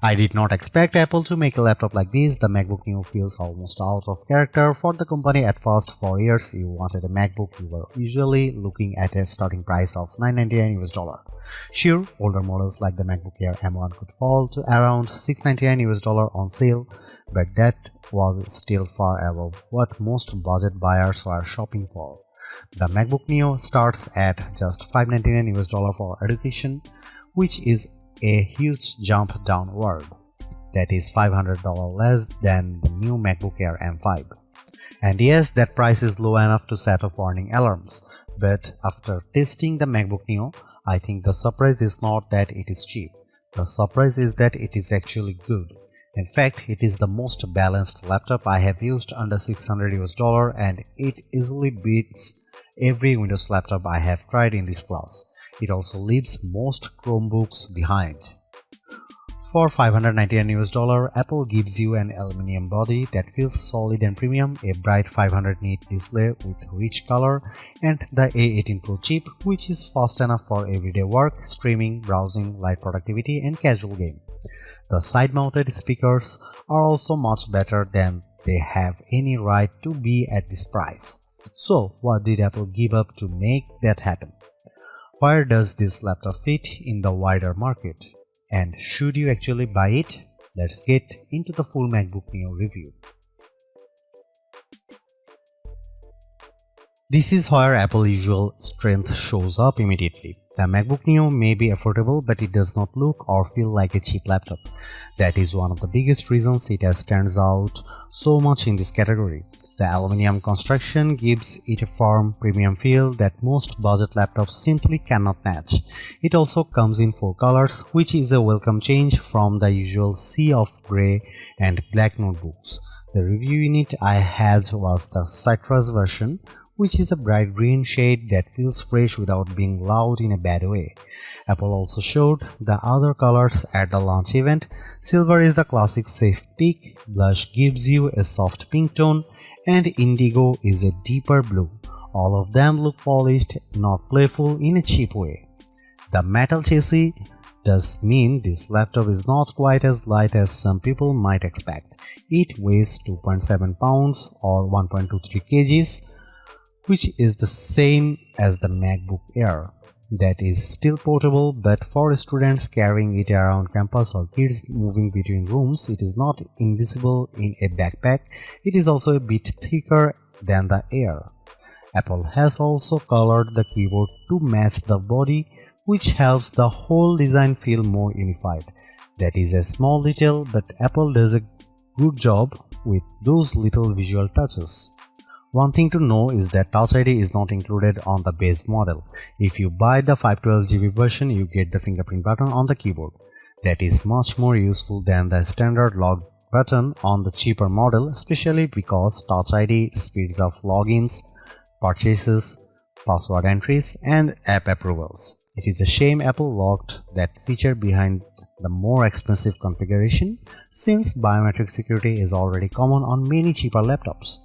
I did not expect Apple to make a laptop like this. The MacBook Neo feels almost out of character for the company. At first, for years you wanted a MacBook, you were usually looking at a starting price of $999 US. Sure, older models like the MacBook Air M1 could fall to around $699 US on sale, but that was still far above what most budget buyers were shopping for. The MacBook Neo starts at just $599 US for education, which is a huge jump downward. That is $500 less than the new MacBook Air M5. And yes, that price is low enough to set off warning alarms, but after testing the MacBook Neo, I think the surprise is not that it is cheap. The surprise is that it is actually good. In fact, it is the most balanced laptop I have used under $600 US, and it easily beats every Windows laptop I have tried in this class. It also leaves most Chromebooks behind. For $599 US, Apple gives you an aluminum body that feels solid and premium, a bright 500 nit display with rich color, and the A18 Pro chip, which is fast enough for everyday work, streaming, browsing, light productivity, and casual game. The side-mounted speakers are also much better than they have any right to be at this price. So, what did Apple give up to make that happen? Where does this laptop fit in the wider market? And should you actually buy it? Let's get into the full MacBook Neo review. This is where Apple's usual strength shows up immediately. The MacBook Neo may be affordable, but it does not look or feel like a cheap laptop. That is one of the biggest reasons it stands out so much in this category. The aluminum construction gives it a firm, premium feel that most budget laptops simply cannot match. It also comes in 4 colors, which is a welcome change from the usual sea of grey and black notebooks. The review unit I had was the citrus version, which is a bright green shade that feels fresh without being loud in a bad way. Apple also showed the other colors at the launch event. Silver is the classic safe pick, blush gives you a soft pink tone, and indigo is a deeper blue. All of them look polished, not playful in a cheap way. The metal chassis does mean this laptop is not quite as light as some people might expect. It weighs 2.7 pounds or 1.23 kgs, which is the same as the MacBook Air. That is still portable, but for students carrying it around campus or kids moving between rooms, it is not invisible in a backpack. It is also a bit thicker than the Air. Apple has also colored the keyboard to match the body, which helps the whole design feel more unified. That is a small detail, but Apple does a good job with those little visual touches. One thing to know is that Touch ID is not included on the base model. If you buy the 512GB version, you get the fingerprint button on the keyboard. That is much more useful than the standard log button on the cheaper model, especially because Touch ID speeds up logins, purchases, password entries, and app approvals. It is a shame Apple locked that feature behind the more expensive configuration, since biometric security is already common on many cheaper laptops.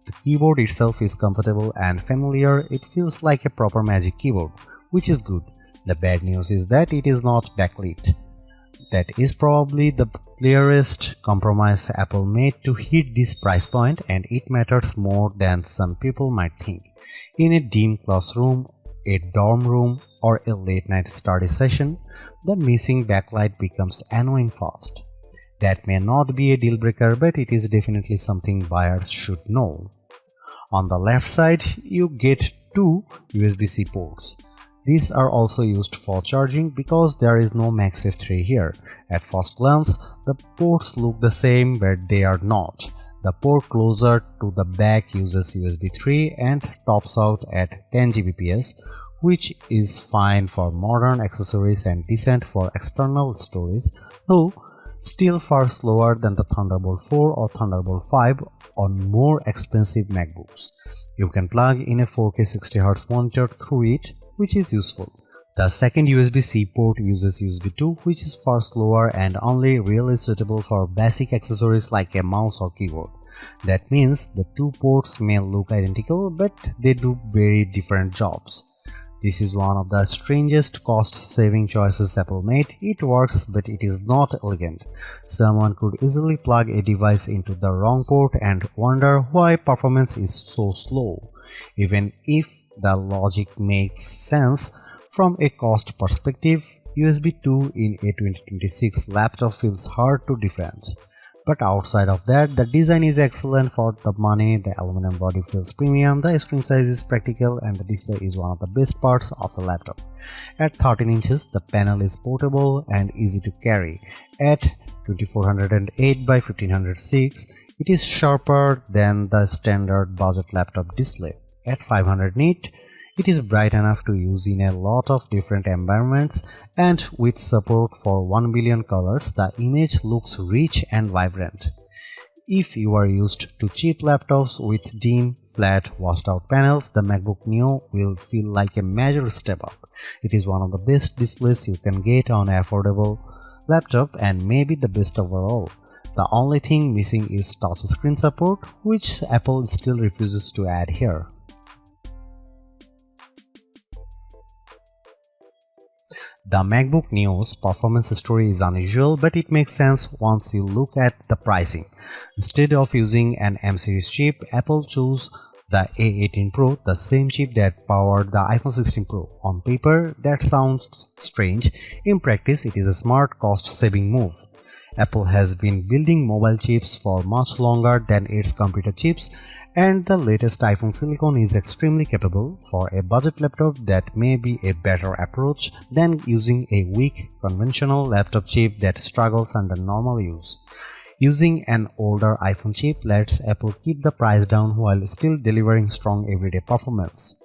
The keyboard itself is comfortable and familiar. It feels like a proper Magic Keyboard, which is good. The bad news is that it is not backlit. That is probably the clearest compromise Apple made to hit this price point, and it matters more than some people might think. In a dim classroom, a dorm room, or a late night study session, the missing backlight becomes annoying fast. That may not be a deal breaker, but it is definitely something buyers should know. On the left side, you get 2 USB-C ports. These are also used for charging because there is no MagSafe 3 here. At first glance, the ports look the same, but they are not. The port closer to the back uses USB 3 and tops out at 10 Gbps, which is fine for modern accessories and decent for external storage, though still far slower than the Thunderbolt 4 or Thunderbolt 5 on more expensive MacBooks. You can plug in a 4K 60Hz monitor through it, which is useful. The second USB-C port uses USB 2, which is far slower and only really suitable for basic accessories like a mouse or keyboard. That means the 2 ports may look identical, but they do very different jobs. This is one of the strangest cost-saving choices Apple made. It works, but it is not elegant. Someone could easily plug a device into the wrong port and wonder why performance is so slow. Even if the logic makes sense from a cost perspective, USB 2 in a 2026 laptop feels hard to defend. But outside of that, the design is excellent for the money, the aluminum body feels premium, the screen size is practical, and the display is one of the best parts of the laptop. At 13 inches, the panel is portable and easy to carry. At 2408 by 1506, it is sharper than the standard budget laptop display. At 500 nit, it is bright enough to use in a lot of different environments, and with support for 1 billion colors, the image looks rich and vibrant. If you are used to cheap laptops with dim, flat, washed-out panels, the MacBook Neo will feel like a major step up. It is one of the best displays you can get on an affordable laptop and maybe the best overall. The only thing missing is touchscreen support, which Apple still refuses to add here. The MacBook Neo's performance story is unusual, but it makes sense once you look at the pricing. Instead of using an M series chip, Apple chose the A18 Pro, the same chip that powered the iPhone 16 Pro. On paper, that sounds strange. In practice, it is a smart, cost-saving move. Apple has been building mobile chips for much longer than its computer chips, and the latest iPhone silicon is extremely capable. For a budget laptop, that may be a better approach than using a weak conventional laptop chip that struggles under normal use. Using an older iPhone chip lets Apple keep the price down while still delivering strong everyday performance.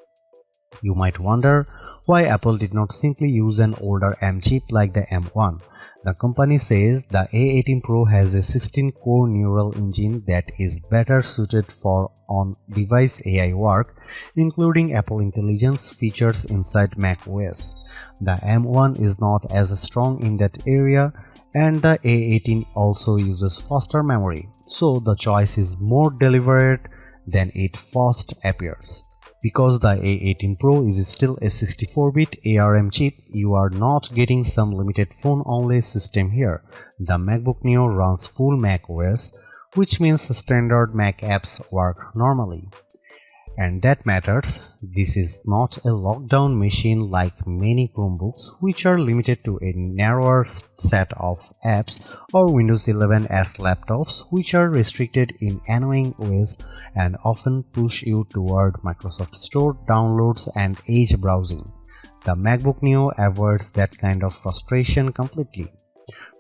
You might wonder why Apple did not simply use an older M chip like the M1. The company says the A18 Pro has a 16-core neural engine that is better suited for on-device AI work, including Apple Intelligence features inside macOS. The M1 is not as strong in that area, and the A18 also uses faster memory, so the choice is more deliberate than it first appears. Because the A18 Pro is still a 64-bit ARM chip, you are not getting some limited phone-only system here. The MacBook Neo runs full macOS, which means standard Mac apps work normally. And that matters. This is not a lockdown machine like many Chromebooks, which are limited to a narrower set of apps, or Windows 11s laptops, which are restricted in annoying ways and often push you toward Microsoft Store downloads and Edge browsing. The MacBook Neo avoids that kind of frustration completely.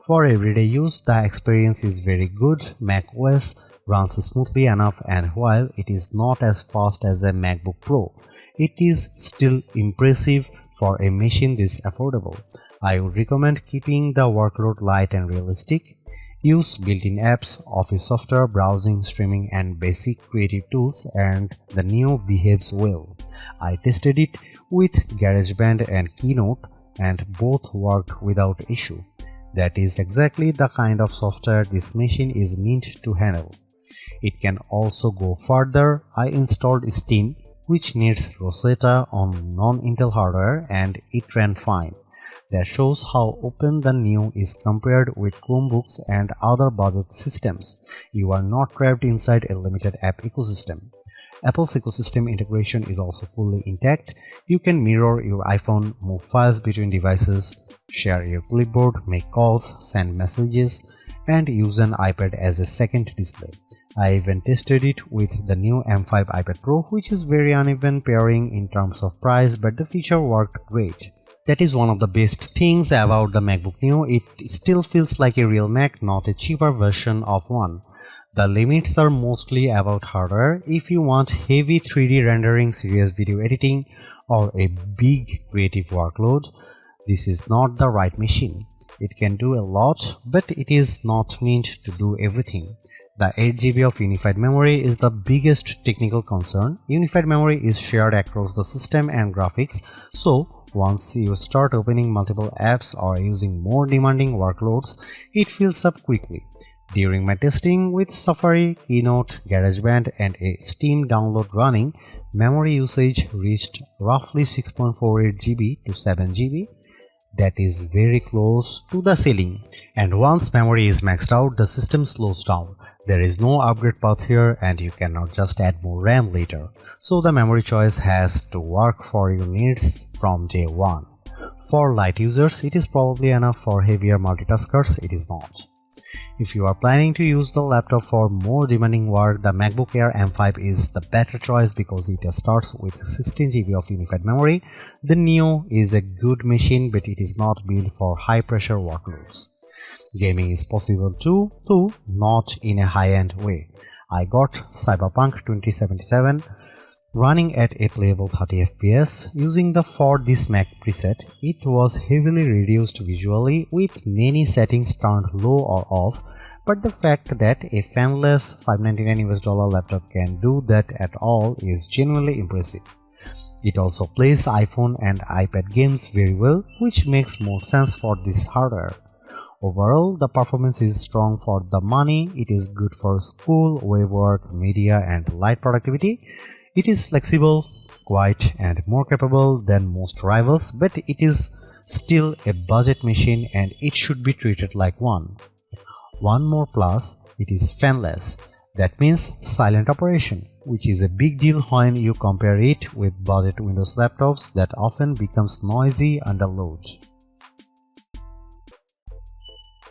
For everyday use, the experience is very good. macOS runs smoothly enough, and while it is not as fast as a MacBook Pro, it is still impressive for a machine this affordable. I would recommend keeping the workload light and realistic. Use built-in apps, office software, browsing, streaming, and basic creative tools, and the Neo behaves well. I tested it with GarageBand and Keynote, and both worked without issue. That is exactly the kind of software this machine is meant to handle. It can also go further. I installed Steam, which needs Rosetta on non-Intel hardware, and it ran fine. That shows how open the Neo is compared with Chromebooks and other budget systems. You are not trapped inside a limited app ecosystem. Apple's ecosystem integration is also fully intact. You can mirror your iPhone, move files between devices, share your clipboard, make calls, send messages, and use an iPad as a second display. I even tested it with the new M5 iPad Pro, which is very uneven pairing in terms of price, but the feature worked great. That is one of the best things about the MacBook Neo. It still feels like a real Mac, not a cheaper version of one. The limits are mostly about hardware. If you want heavy 3D rendering, serious video editing, or a big creative workload, this is not the right machine. It can do a lot, but it is not meant to do everything. The 8GB of unified memory is the biggest technical concern. Unified memory is shared across the system and graphics, so once you start opening multiple apps or using more demanding workloads, it fills up quickly. During my testing with Safari, Keynote, GarageBand and a Steam download running, memory usage reached roughly 6.48 GB to 7 GB. That is very close to the ceiling. And once memory is maxed out, the system slows down. There is no upgrade path here and you cannot just add more RAM later. So the memory choice has to work for your needs from day one. For light users, it is probably enough. For heavier multitaskers, it is not. If you are planning to use the laptop for more demanding work, the MacBook Air M5 is the better choice because it starts with 16 GB of unified memory. The Neo is a good machine, but it is not built for high-pressure workloads. Gaming is possible too, though not in a high-end way. I got Cyberpunk 2077 running at a playable 30 FPS using the For This Mac preset. It was heavily reduced visually with many settings turned low or off, but the fact that a fanless $599 laptop can do that at all is genuinely impressive. It also plays iPhone and iPad games very well, which makes more sense for this hardware. Overall, the performance is strong for the money. It is good for school, web work, media and light productivity. It is flexible, quiet and more capable than most rivals, but it is still a budget machine and it should be treated like one. One more plus, it is fanless. That means silent operation, which is a big deal when you compare it with budget Windows laptops that often becomes noisy under load.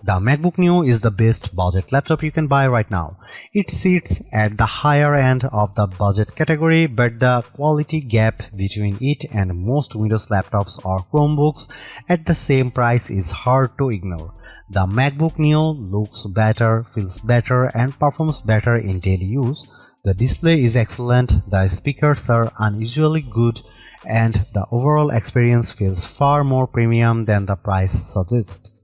The MacBook Neo is the best budget laptop you can buy right now. It sits at the higher end of the budget category, but the quality gap between it and most Windows laptops or Chromebooks at the same price is hard to ignore. The MacBook Neo looks better, feels better, and performs better in daily use. The display is excellent, the speakers are unusually good, and the overall experience feels far more premium than the price suggests.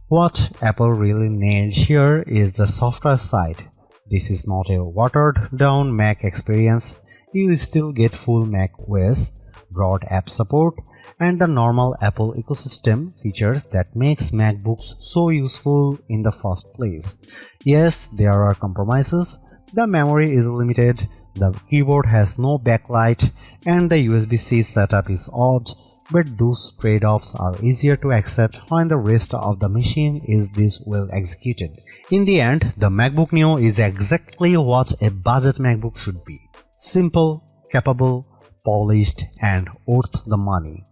What Apple really nailed here is the software side. This is not a watered-down Mac experience. You still get full Mac OS, broad app support, and the normal Apple ecosystem features that makes MacBooks so useful in the first place. Yes, there are compromises. The memory is limited, the keyboard has no backlight, and the USB-C setup is odd. But those trade-offs are easier to accept when the rest of the machine is this well executed. In the end, the MacBook Neo is exactly what a budget MacBook should be. Simple, capable, polished, and worth the money.